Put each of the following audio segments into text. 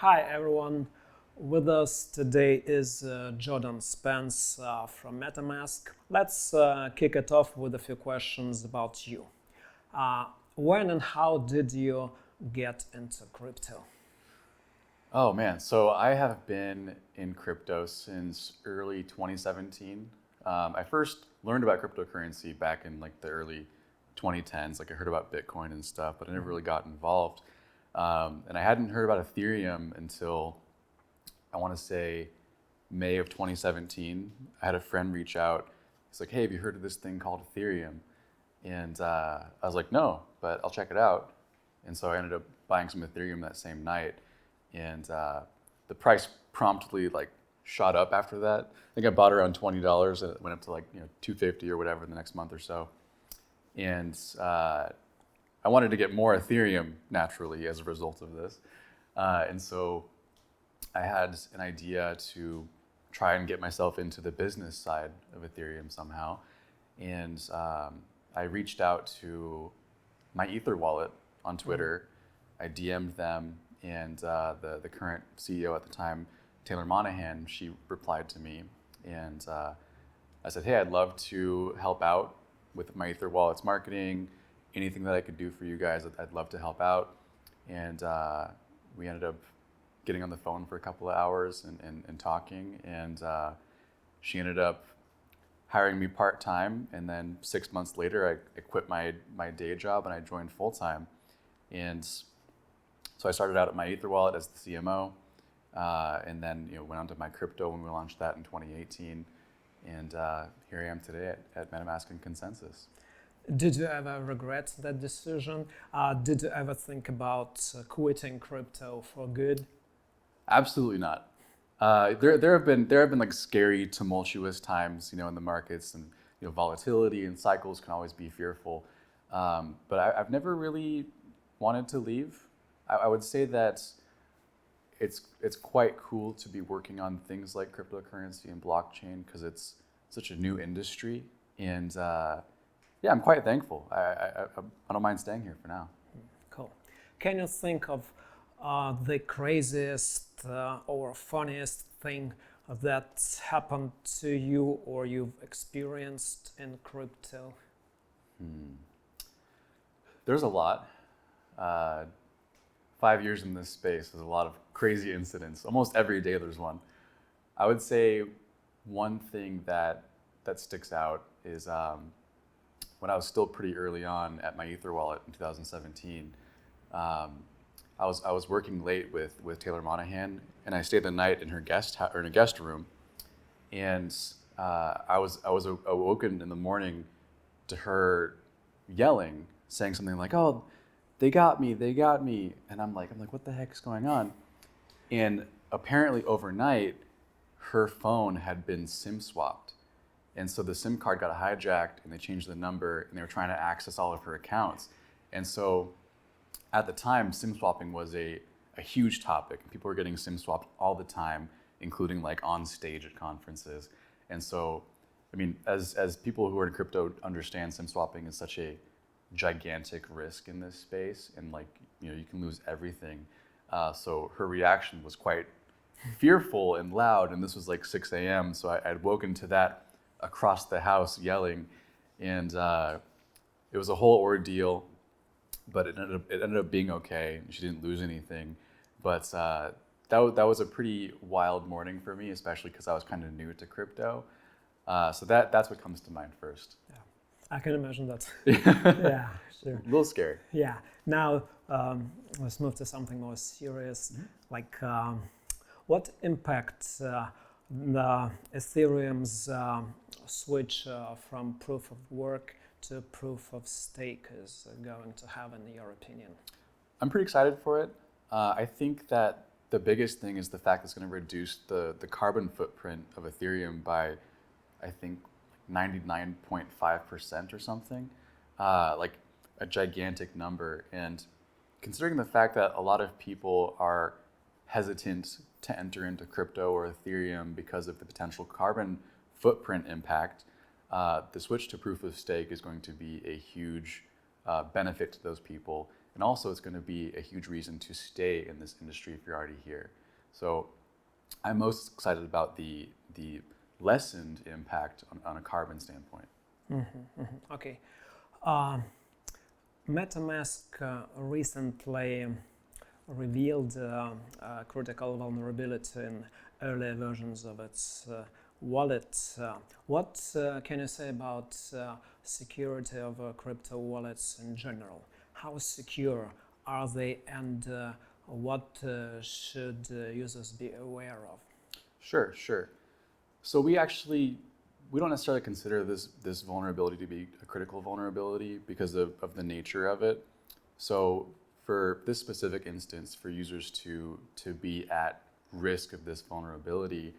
Hi everyone, with us today is Jordan Spence from MetaMask. Let's kick it off with a few questions about you. When and how did you get into crypto? Oh man, so I have been in crypto since early 2017. I first learned about cryptocurrency back in like the early 2010s. Like I heard about Bitcoin and stuff, but I never really got involved. And I hadn't heard about Ethereum until I want to say May of 2017. I had a friend reach out. He's like, "Hey, have you heard of this thing called Ethereum?" And I was like, "No, but I'll check it out." And so I ended up buying some Ethereum that same night, and the price promptly like shot up after that. I think I bought it around $20, and it went up to like $250 or whatever the next month or so. And I wanted to get more Ethereum naturally as a result of this, and so I had an idea to try and get myself into the business side of Ethereum somehow, and I reached out to my Ether wallet on Twitter. I DM'd them, and the current CEO at the time, Taylor Monahan, she replied to me, and I said, "Hey, I'd love to help out with my Ether wallet's marketing. Anything that I could do for you guys, I'd love to help out." And we ended up getting on the phone for a couple of hours and talking, and she ended up hiring me part-time, and then 6 months later I quit my day job and I joined full-time. And so I started out at my Ether wallet as the CMO, and then went on to my crypto when we launched that in 2018, and here I am today at MetaMask and Consensus. Did you ever regret that decision? Did you ever think about quitting crypto for good? Absolutely not. There have been like scary, tumultuous times, in the markets, and volatility and cycles can always be fearful. But I've never really wanted to leave. I would say that it's quite cool to be working on things like cryptocurrency and blockchain because it's such a new industry, and yeah, I'm quite thankful. I don't mind staying here for now. Cool. Can you think of the craziest or funniest thing that happened to you or you've experienced in crypto? There's a lot. 5 years in this space, there's a lot of crazy incidents. Almost every day there's one. I would say one thing that sticks out is when I was still pretty early on at my Ether wallet in 2017. I was working late with Taylor Monahan, and I stayed the night in her guest room, and I was awoken in the morning to her yelling, saying something like, "Oh, they got me," and I'm like, what the heck is going on? And apparently overnight, her phone had been SIM swapped, and so the SIM card got hijacked, and they changed the number, and they were trying to access all of her accounts, and so. At the time, SIM swapping was a huge topic. People were getting SIM swapped all the time, including like on stage at conferences. And so, I mean, as people who are in crypto understand, SIM swapping is such a gigantic risk in this space, and like you can lose everything. So her reaction was quite fearful and loud, and this was like 6 a.m. So I'd woken to that across the house yelling, and it was a whole ordeal. But it ended up being okay. She didn't lose anything, but that was a pretty wild morning for me, especially because I was kind of new to crypto. So that's what comes to mind first. Yeah, I can imagine that. Yeah, sure. A little scary. Yeah. Now let's move to something more serious. Like, what impact the Ethereum's switch from proof of work to proof of stake is going to have, in your opinion? I'm pretty excited for it. I think that the biggest thing is the fact it's going to reduce the carbon footprint of Ethereum by, I think, 99.5% or something, like a gigantic number. And considering the fact that a lot of people are hesitant to enter into crypto or Ethereum because of the potential carbon footprint impact, the switch to proof of stake is going to be a huge benefit to those people. and also it's going to be a huge reason to stay in this industry if you're already here. So I'm most excited about the lessened impact on a carbon standpoint. Okay. MetaMask recently revealed a critical vulnerability in earlier versions of its wallet. What can you say about security of crypto wallets in general? How secure are they, and what should users be aware of? Sure. So we don't necessarily consider this vulnerability to be a critical vulnerability because of the nature of it. So for this specific instance, for users to be at risk of this vulnerability,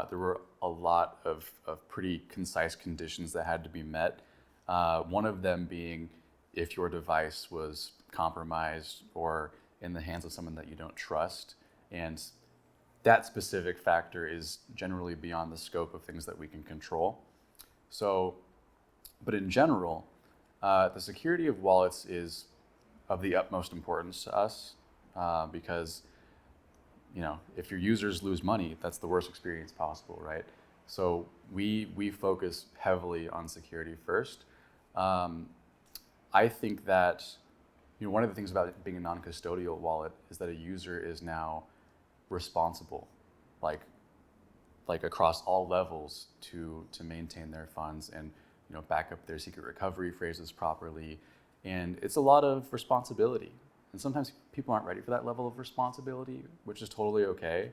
there were a lot of pretty concise conditions that had to be met. One of them being if your device was compromised or in the hands of someone that you don't trust. And that specific factor is generally beyond the scope of things that we can control. So, but in general, the security of wallets is of the utmost importance to us because, if your users lose money, that's the worst experience possible, right? So we focus heavily on security first. I think that, one of the things about being a non-custodial wallet is that a user is now responsible, like across all levels to maintain their funds and back up their secret recovery phrases properly, and it's a lot of responsibility. And sometimes people aren't ready for that level of responsibility, which is totally okay.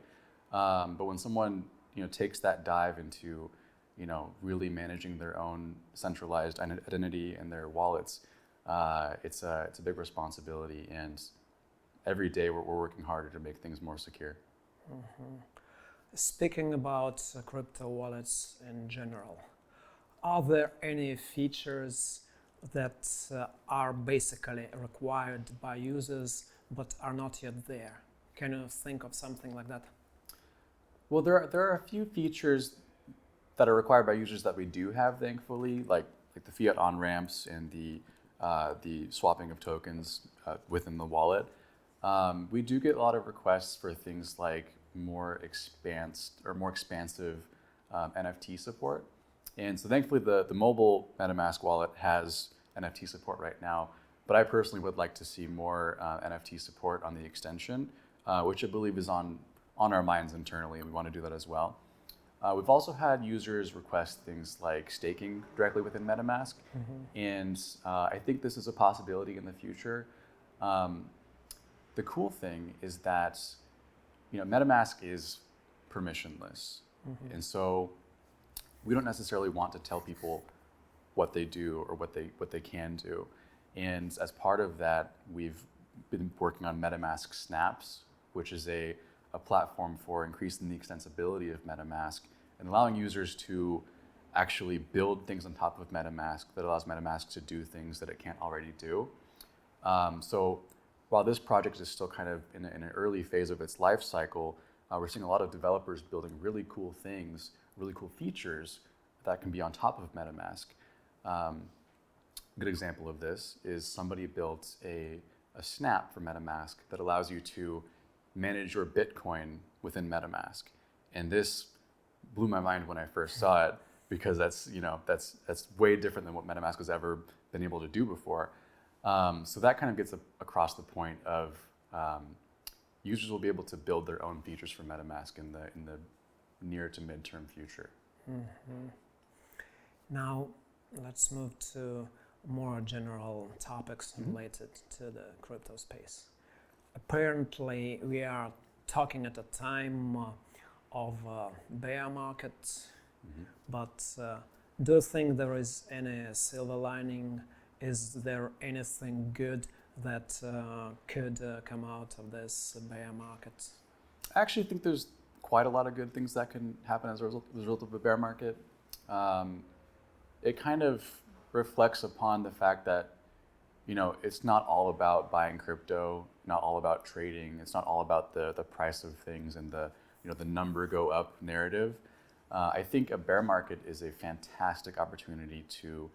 But when someone takes that dive into really managing their own centralized identity and their wallets, it's a big responsibility, and every day we're working harder to make things more secure. Speaking about crypto wallets in general, are there any features that are basically required by users but are not yet there? Can you think of something like that? Well, there are a few features that are required by users that we do have, thankfully, like the fiat on-ramps and the swapping of tokens within the wallet. We do get a lot of requests for things like more expansive NFT support. And so thankfully the mobile MetaMask wallet has NFT support right now, but I personally would like to see more NFT support on the extension, which I believe is on our minds internally, and we want to do that as well. We've also had users request things like staking directly within MetaMask, and I think this is a possibility in the future. The cool thing is that MetaMask is permissionless, and so we don't necessarily want to tell people what they do or what they can do. And as part of that, we've been working on MetaMask Snaps, which is a platform for increasing the extensibility of MetaMask and allowing users to actually build things on top of MetaMask that allows MetaMask to do things that it can't already do. So while this project is still kind of in an early phase of its life cycle, we're seeing a lot of developers building really cool things, really cool features that can be on top of MetaMask. A good example of this is somebody built a snap for MetaMask that allows you to manage your Bitcoin within MetaMask. And this blew my mind when I first saw it, because that's way different than what MetaMask has ever been able to do before. So that kind of gets across the point of users will be able to build their own features for MetaMask in the near to midterm future. Now let's move to more general topics related to the crypto space. Apparently we are talking at a time of bear market, but do you think there is any silver lining? Is there anything good that could come out of this bear market? I actually think there's quite a lot of good things that can happen as a result of a bear market. It kind of reflects upon the fact that it's not all about buying crypto, not all about trading. It's not all about the price of things and the number go up narrative. I think a bear market is a fantastic opportunity to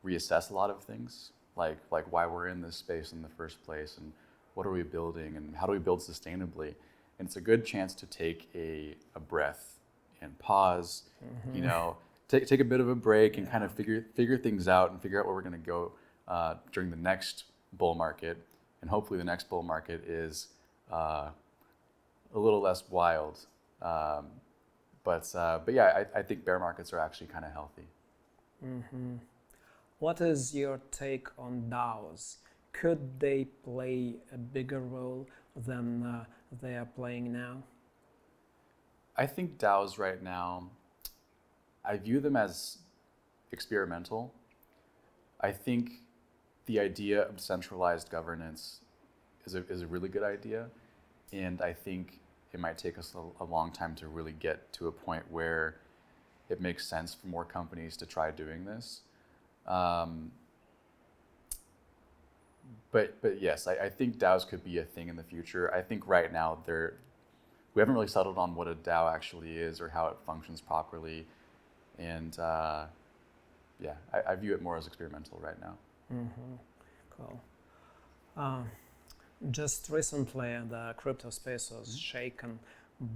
reassess a lot of things. like why we're in this space in the first place, and what are we building, and how do we build sustainably. And it's a good chance to take a breath and pause, you know, take a bit of a break and kind of figure things out and figure out where we're going to go during the next bull market. And hopefully the next bull market is a little less wild. But yeah, I think bear markets are actually kind of healthy. What is your take on DAOs? Could they play a bigger role than they are playing now? I think DAOs right now, I view them as experimental. I think the idea of decentralized governance is a really good idea. And I think it might take us a long time to really get to a point where it makes sense for more companies to try doing this. But yes, I think DAOs could be a thing in the future. I think right now we haven't really settled on what a DAO actually is or how it functions properly. And yeah, I view it more as experimental right now. Cool. Just recently, the crypto space was shaken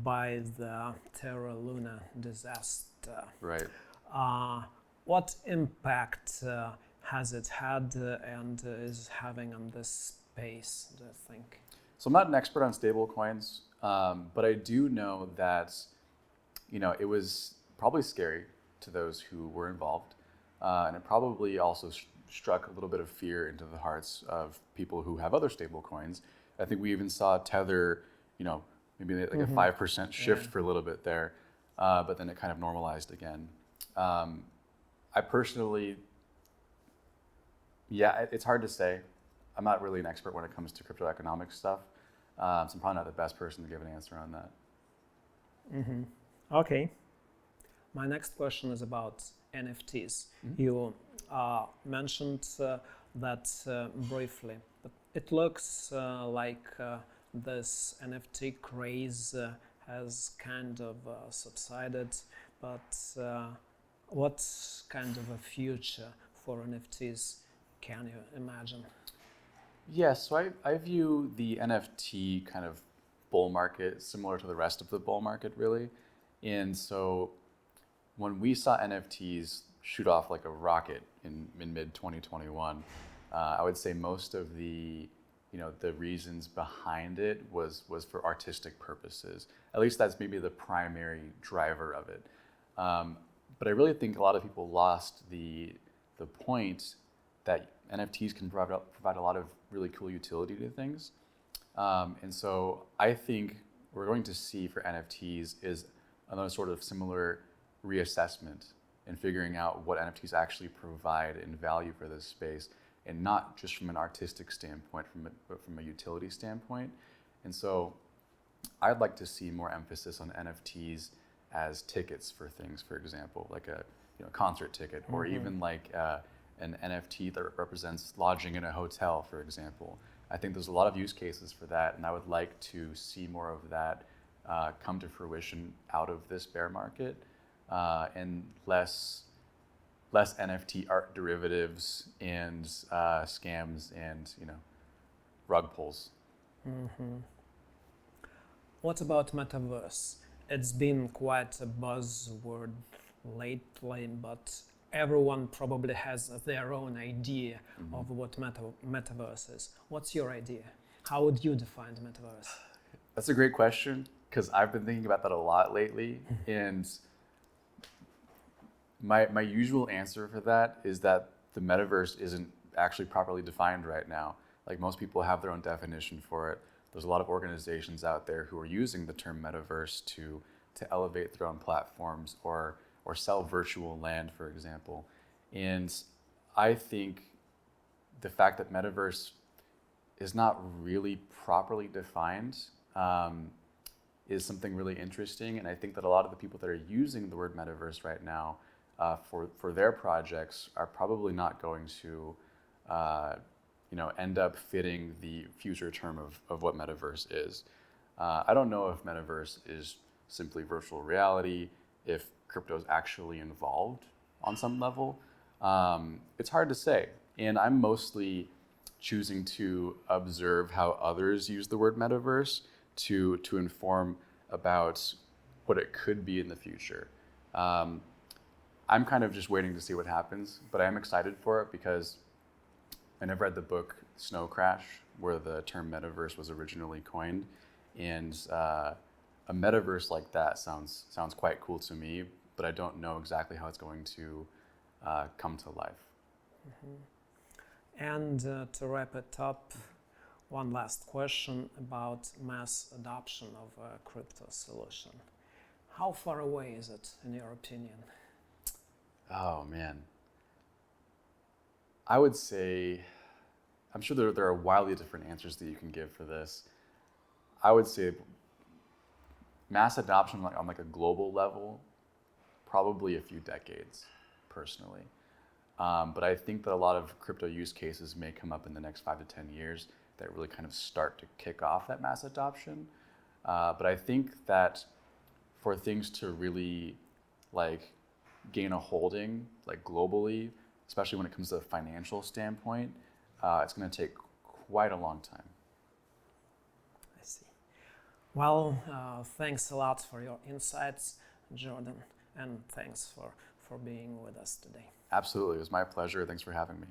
by the Terra Luna disaster. Right. What impact has it had and is having on this space, do you think? So I'm not an expert on stablecoins, but I do know that, you know, it was probably scary to those who were involved, and it probably also struck a little bit of fear into the hearts of people who have other stablecoins. I think we even saw Tether, you know, maybe like a 5% shift for a little bit there, but then it kind of normalized again. I personally, yeah, it's hard to say. I'm not really an expert when it comes to crypto economic stuff, so I'm probably not the best person to give an answer on that. Okay. My next question is about NFTs. You mentioned that briefly, but it looks like this NFT craze has kind of subsided, but what kind of a future for NFTs can you imagine? Yeah, so I view the NFT kind of bull market similar to the rest of the bull market, really. And so when we saw NFTs shoot off like a rocket in mid 2021, I would say most of the reasons behind it was for artistic purposes. At least that's maybe the primary driver of it. But I really think a lot of people lost the point that NFTs can provide a lot of really cool utility to things. And so I think we're going to see for NFTs is another sort of similar reassessment and figuring out what NFTs actually provide in value for this space, and not just from an artistic standpoint, but from a utility standpoint. And so I'd like to see more emphasis on NFTs as tickets for things, for example, like a concert ticket, or even like an NFT that represents lodging in a hotel, for example. I think there's a lot of use cases for that, and I would like to see more of that come to fruition out of this bear market, and less NFT art derivatives and scams and rug pulls. What about Metaverse? It's been quite a buzzword lately, but everyone probably has their own idea of what Metaverse is. What's your idea? How would you define the Metaverse? That's a great question, because I've been thinking about that a lot lately. And my usual answer for that is that the Metaverse isn't actually properly defined right now. Like, most people have their own definition for it. There's a lot of organizations out there who are using the term Metaverse to elevate their own platforms or sell virtual land, for example. And I think the fact that Metaverse is not really properly defined is something really interesting. And I think that a lot of the people that are using the word Metaverse right now for their projects are probably not going to end up fitting the future term of what Metaverse is. I don't know if Metaverse is simply virtual reality, if crypto is actually involved on some level. It's hard to say. And I'm mostly choosing to observe how others use the word metaverse to inform about what it could be in the future. I'm kind of just waiting to see what happens, but I'm excited for it because I've read the book Snow Crash, where the term metaverse was originally coined, and a metaverse like that sounds quite cool to me, but I don't know exactly how it's going to come to life. And to wrap it up, one last question about mass adoption of a crypto solution. How far away is it, in your opinion? Oh man, I would say, I'm sure there are wildly different answers that you can give for this. I would say mass adoption on like a global level, probably a few decades, personally. But I think that a lot of crypto use cases may come up in the next 5 to 10 years that really kind of start to kick off that mass adoption. But I think that for things to really like gain a holding like globally, especially when it comes to a financial standpoint, it's going to take quite a long time. I see. Well, thanks a lot for your insights, Jordan, and thanks for being with us today. Absolutely. It was my pleasure. Thanks for having me.